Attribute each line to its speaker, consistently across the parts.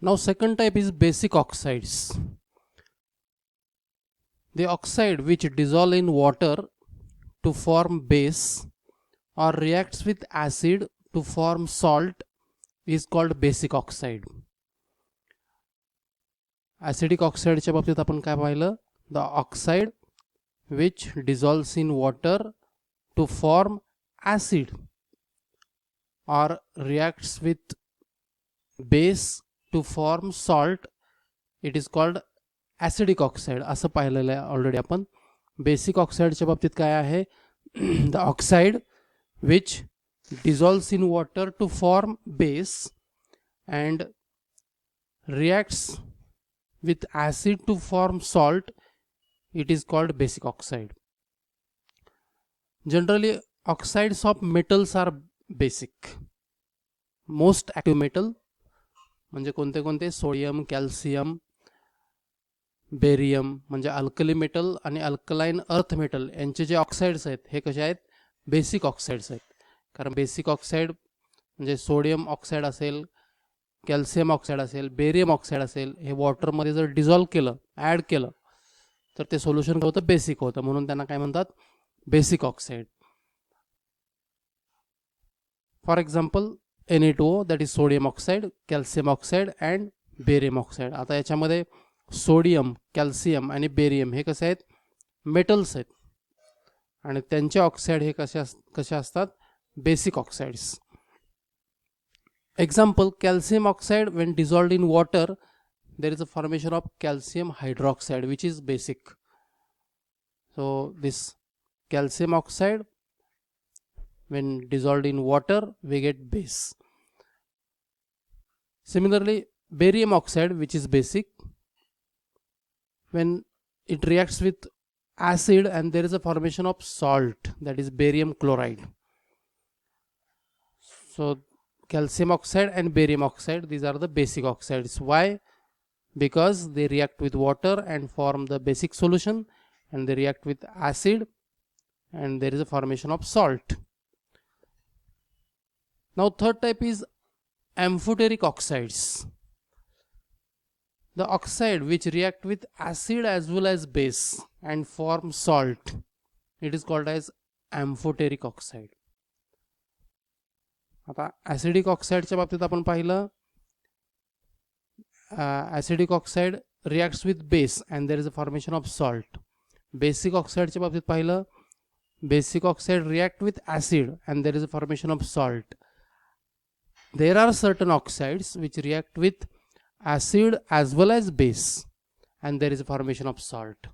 Speaker 1: Now second type is basic oxides. The oxide which dissolve in water to form base or reacts with acid to form salt is called basic oxide. Acidic oxide च्या बाबतीत आपण काय पाहिलं? The oxide which dissolves in water to form acid or reacts with base to form salt, it is called acidic oxide असं पाहिलेलं आहे already आपण. Basic ऑक्साइडच्या बाबतीत काय आहे? The oxide which dissolves in water to form base and reacts with acid to form salt, it is called basic oxide. Generally oxides of metals are basic. Most active metal म्हणजे कोणते कोणते? Sodium, calcium, barium म्हणजे alkali metal आणि alkaline earth metal यांचे जे oxides आहेत हे कसे आहेत? Basic oxides आहेत. कारण बेसिक ऑक्साइड म्हणजे सोडियम ऑक्साइड असेल, कॅल्शियम ऑक्साइड असेल, बेरियम ऑक्साइड असेल, हे वॉटरमध्ये जर डिझॉल्व्ह केलं, ॲड केलं तर ते सोल्युशन काय होतं? बेसिक होतं. म्हणून त्यांना काय म्हणतात? Basic oxide. For example Na2O, that is sodium oxide, calcium oxide and barium oxide. आता याच्यामध्ये सोडियम, कॅल्शियम आणि बेरियम हे कसे आहेत? मेटल्स आहेत आणि त्यांचे ऑक्साइड हे कसे असतात? Basic oxides. Example, calcium oxide when dissolved in water, there is a formation of calcium hydroxide which is basic. So this calcium oxide when dissolved in water we get base. Similarly, barium oxide which is basic, when it reacts with acid and there is a formation of salt, that is barium chloride. So calcium oxide and barium oxide, these are the basic oxides. Why? Because they react with water and form the basic solution, and they react with acid and there is a formation of salt. Now third type is amphoteric oxides. The oxide which react with acid as well as base and form salt, it is called as amphoteric oxide. आता acidic ऑक्साइडच्या बाबतीत आपण पाहिलं, acidic oxide reacts with base and there is a formation of salt. Basic ऑक्साइडच्या बाबतीत पाहिलं, basic oxide react with acid and there is a formation of salt. There are certain oxides which react with acid as well as base and there is a formation of salt.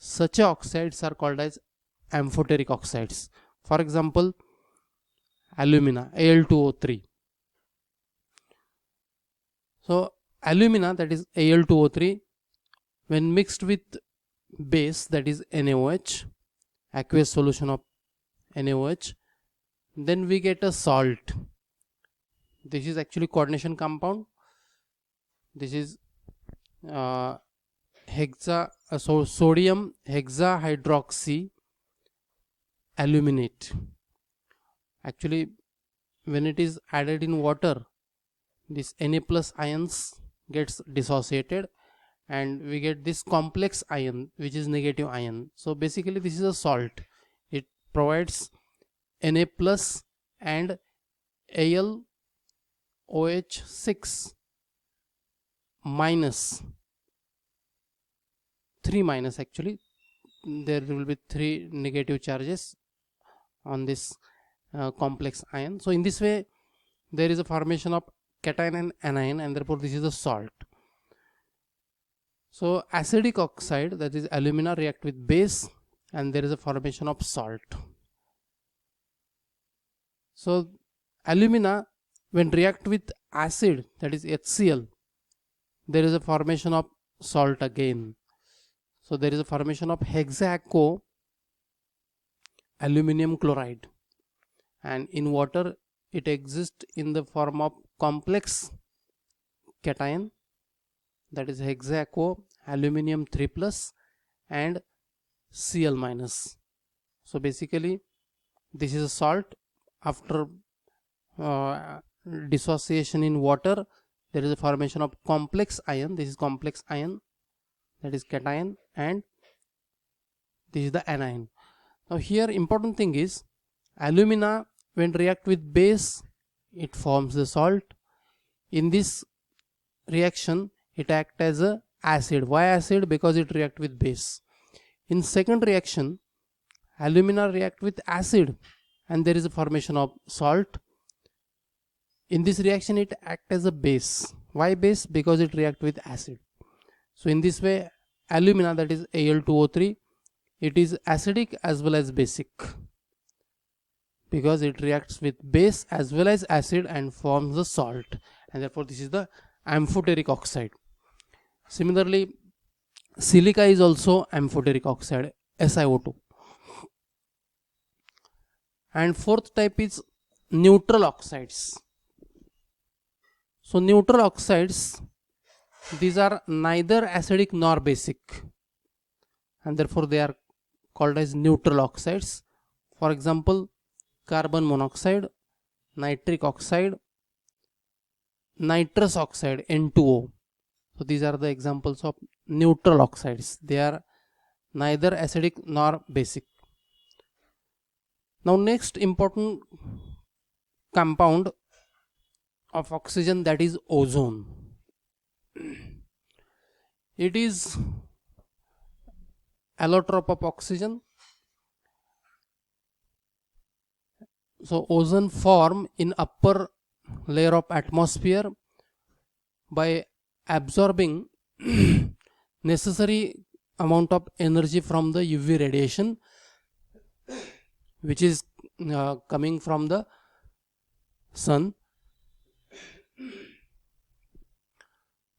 Speaker 1: Such oxides are called as amphoteric oxides. For example, alumina, Al2O3. So alumina, that is Al2O3, when mixed with base, that is NaOH, aqueous solution of NaOH, then we get a salt. This is actually coordination compound. This is sodium hexahydroxy aluminate. Actually, when it is added in water, this Na plus ions gets dissociated and we get this complex ion which is negative ion. So basically this is a salt. It provides Na plus and AlOH6 minus 3 minus. Actually there will be 3 negative charges on this complex ion. So in this way there is a formation of cation and anion and therefore this is a salt. So acidic oxide, that is alumina, react with base and there is a formation of salt. So alumina when react with acid, that is HCl, there is a formation of salt again. So there is a formation of hexaco aluminum chloride, and in water it exists in the form of complex cation, that is hexaco aluminum 3 plus and Cl minus. So basically this is a salt. After dissociation in water, there is a formation of complex ion. This is complex ion, that is cation, and this is the anion. Now here important thing is, alumina when react with base, it forms the salt. In this reaction it act as a acid. Why acid? Because it react with base. In second reaction, alumina react with acid and there is a formation of salt. In this reaction it act as a base. Why base? Because it react with acid. So in this way, alumina, that is Al2O3, it is acidic as well as basic, because it reacts with base as well as acid and forms the salt, and therefore this is the amphoteric oxide. Similarly, silica is also amphoteric oxide, SiO2. And fourth type is neutral oxides. So neutral oxides, these are neither acidic nor basic, and therefore they are called as neutral oxides. For example, carbon monoxide, nitric oxide, nitrous oxide, N2O. So these are the examples of neutral oxides. They are neither acidic nor basic. Now next important compound of oxygen, that is ozone. It is allotrope of oxygen. So ozone form in upper layer of atmosphere by absorbing necessary amount of energy from the UV radiation, which is coming from the sun.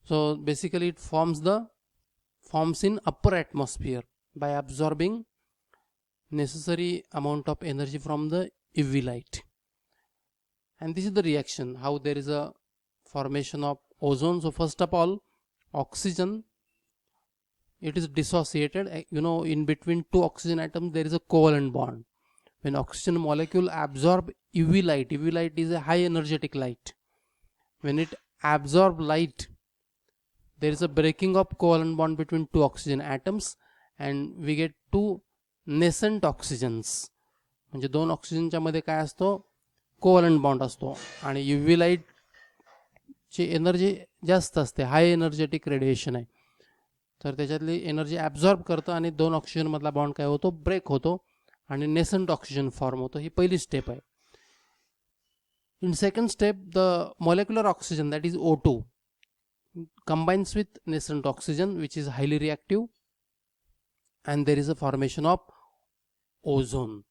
Speaker 1: So basically it forms in upper atmosphere by absorbing necessary amount of energy from the UV light. And this is the reaction, how there is a formation of ozone. So first of all, oxygen, it is dissociated. In between two oxygen atoms there is a covalent bond. When oxygen molecule absorb UV light is a high energetic light. When it absorb light, there is a breaking of covalent bond between two oxygen atoms and we get two nascent oxygens. म्हणजे दोन ऑक्सिजनच्या मध्ये काय असतो, कोव्हलंट bond असतो आणि UV light ची energy जास्त असते, हाय एनर्जेटिक रेडिएशन आहे, तर त्याच्यातली एनर्जी ॲब्झॉर्ब करतं आणि दोन ऑक्सिजन मधला बॉन्ड काय होतो, ब्रेक होतो आणि नेसंट ऑक्सिजन फॉर्म होतो. ही पहिली स्टेप आहे. In second step, the molecular oxygen, that is O2, combines with nascent oxygen, which is highly reactive, and there is a formation of ozone.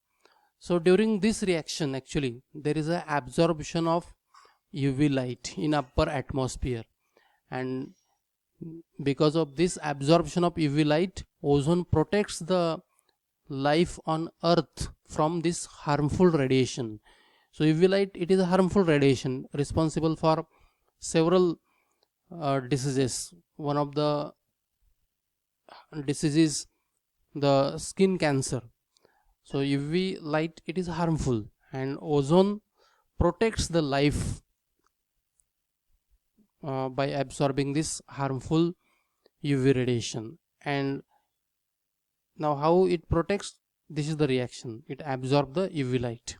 Speaker 1: So during this reaction, actually there is a absorption of UV light in upper atmosphere, and because of this absorption of UV light, ozone protects the life on earth from this harmful radiation. So UV light, it is a harmful radiation responsible for several diseases. One of the diseases, the skin cancer. So UV light, it is harmful, and ozone protects the life by absorbing this harmful UV radiation. And now how it protects? This is the reaction. It absorbs the UV light.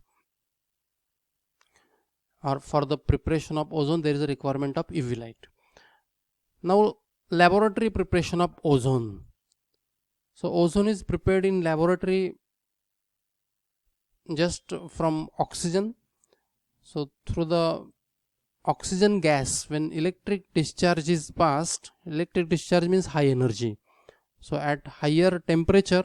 Speaker 1: Or for the preparation of ozone, there is a requirement of UV light. Now laboratory preparation of ozone. So ozone is prepared in laboratory just from oxygen. So through the oxygen gas, when electric discharge is passed, electric discharge means high energy. So at higher temperature,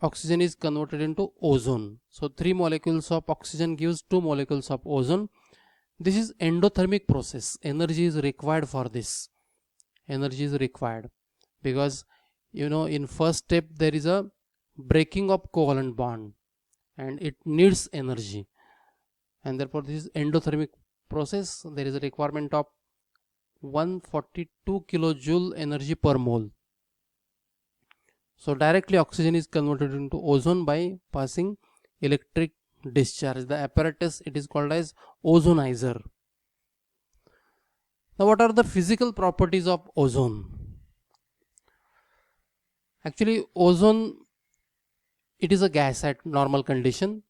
Speaker 1: oxygen is converted into ozone. So 3 molecules of oxygen gives 2 molecules of ozone. This is endothermic process. Energy is required for this. Energy is required because in first step there is a breaking of covalent bond and it needs energy, and therefore this is endothermic process. There is a requirement of 142 kilojoule energy per mole. So directly oxygen is converted into ozone by passing electric discharge. The apparatus, it is called as ozonizer. Now what are the physical properties of ozone? Actually ozone, it is a gas at normal condition,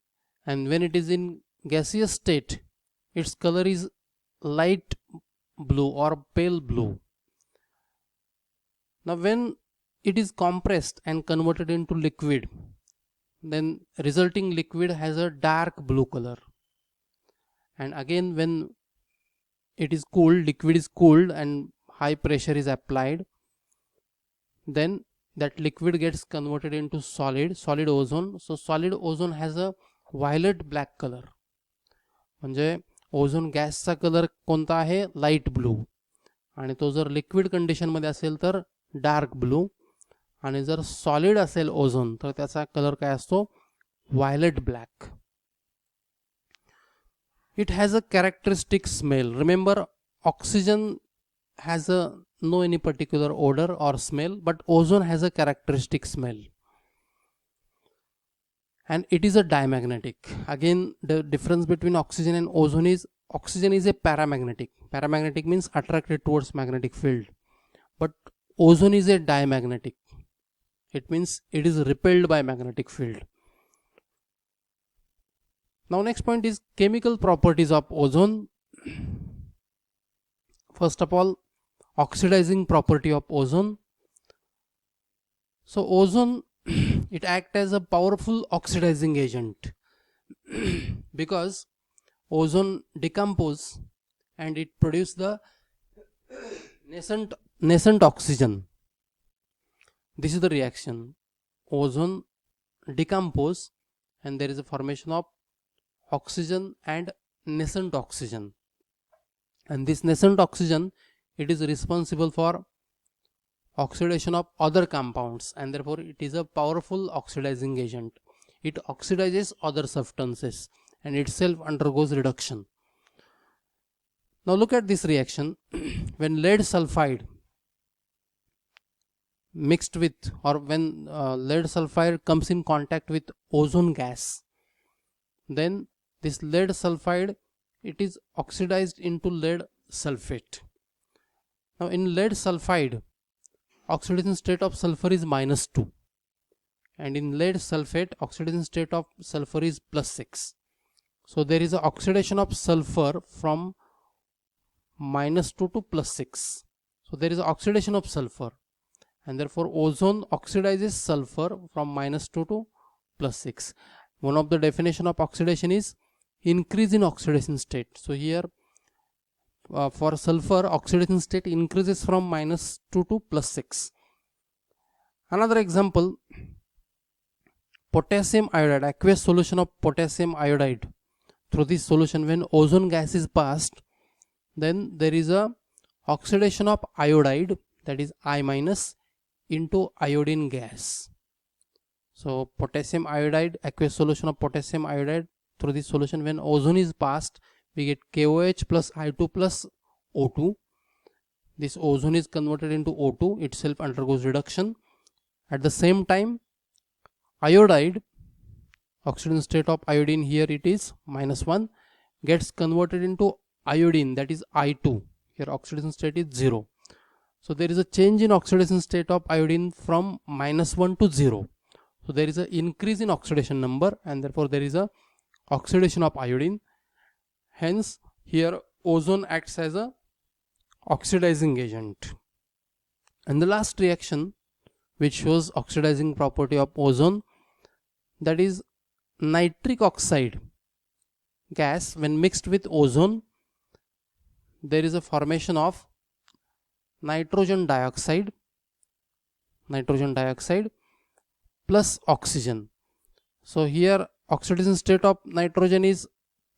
Speaker 1: and when it is in gaseous state its color is light blue or pale blue. Now when it is compressed and converted into liquid, then resulting liquid has a dark blue color. And again when it is cooled, liquid is cooled and high pressure is applied, then that liquid gets converted into solid ozone. So solid ozone has a violet black color. म्हणजे ozone गॅसचा colour कोणता आहे? Light blue. आणि तो जर liquid कंडिशनमध्ये असेल तर डार्क ब्लू, आणि जर सॉलिड असेल ओझोन तर त्याचा कलर काय असतो? Violet black. It has a characteristic smell. Remember, oxygen has no any particular odor or smell, but ozone has a characteristic smell, and it is a diamagnetic. Again, the difference between oxygen and ozone is oxygen is a paramagnetic. Paramagnetic means attracted towards magnetic field, but ozone is a diamagnetic. It means it is repelled by magnetic field. Now next point is chemical properties of ozone. First of all, oxidizing property of ozone. So ozone it acts as a powerful oxidizing agent because ozone decomposes and it produces the nascent oxygen. This is the reaction. Ozone decomposes and there is a formation of oxygen and nascent oxygen, and this nascent oxygen, it is responsible for oxidation of other compounds, and therefore it is a powerful oxidizing agent. It oxidizes other substances and itself undergoes reduction. Now look at this reaction. When lead sulfide mixed with, or when lead sulfide comes in contact with ozone gas, then this lead sulfide, it is oxidized into lead sulfate. Now in lead sulfide, oxidation state of sulfur is -2, and in lead sulfate oxidation state of sulfur is +6. So there is an oxidation of sulfur from -2 to +6. So there is an oxidation of sulfur, and therefore ozone oxidizes sulfur from -2 to +6. One of the definition of oxidation is increase in oxidation state. So here for sulfur, oxidation state increases from -2 to +6. Another example, potassium iodide, aqueous solution of potassium iodide. Through this solution, when ozone gas is passed, then there is a oxidation of iodide, that is I- into iodine gas. So potassium iodide, aqueous solution of potassium iodide, through this solution when ozone is passed, we get KOH plus I2 plus O2. This ozone is converted into O2, itself undergoes reduction. At the same time, iodide, oxidation state of iodine, here it is -1, gets converted into iodine, that is I2. Here oxidation state is 0. So there is a change in oxidation state of iodine from -1 to 0. So there is an increase in oxidation number, and therefore there is a oxidation of iodine. Hence here ozone acts as a oxidizing agent. And the last reaction which shows oxidizing property of ozone, that is nitric oxide gas. When mixed with ozone, there is a formation of nitrogen dioxide plus oxygen. So here oxidation state of nitrogen is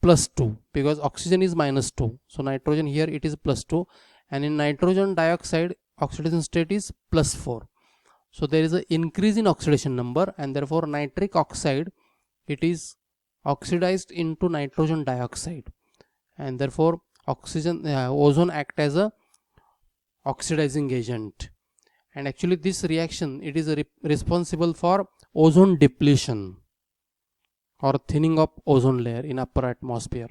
Speaker 1: +2 because oxygen is -2. So nitrogen here it is +2, and in nitrogen dioxide oxidation state is +4. So there is an increase in oxidation number, and therefore nitric oxide, it is oxidized into nitrogen dioxide, and therefore ozone act as a oxidizing agent. And actually this reaction, it is responsible for ozone depletion or thinning of ozone layer in upper atmosphere.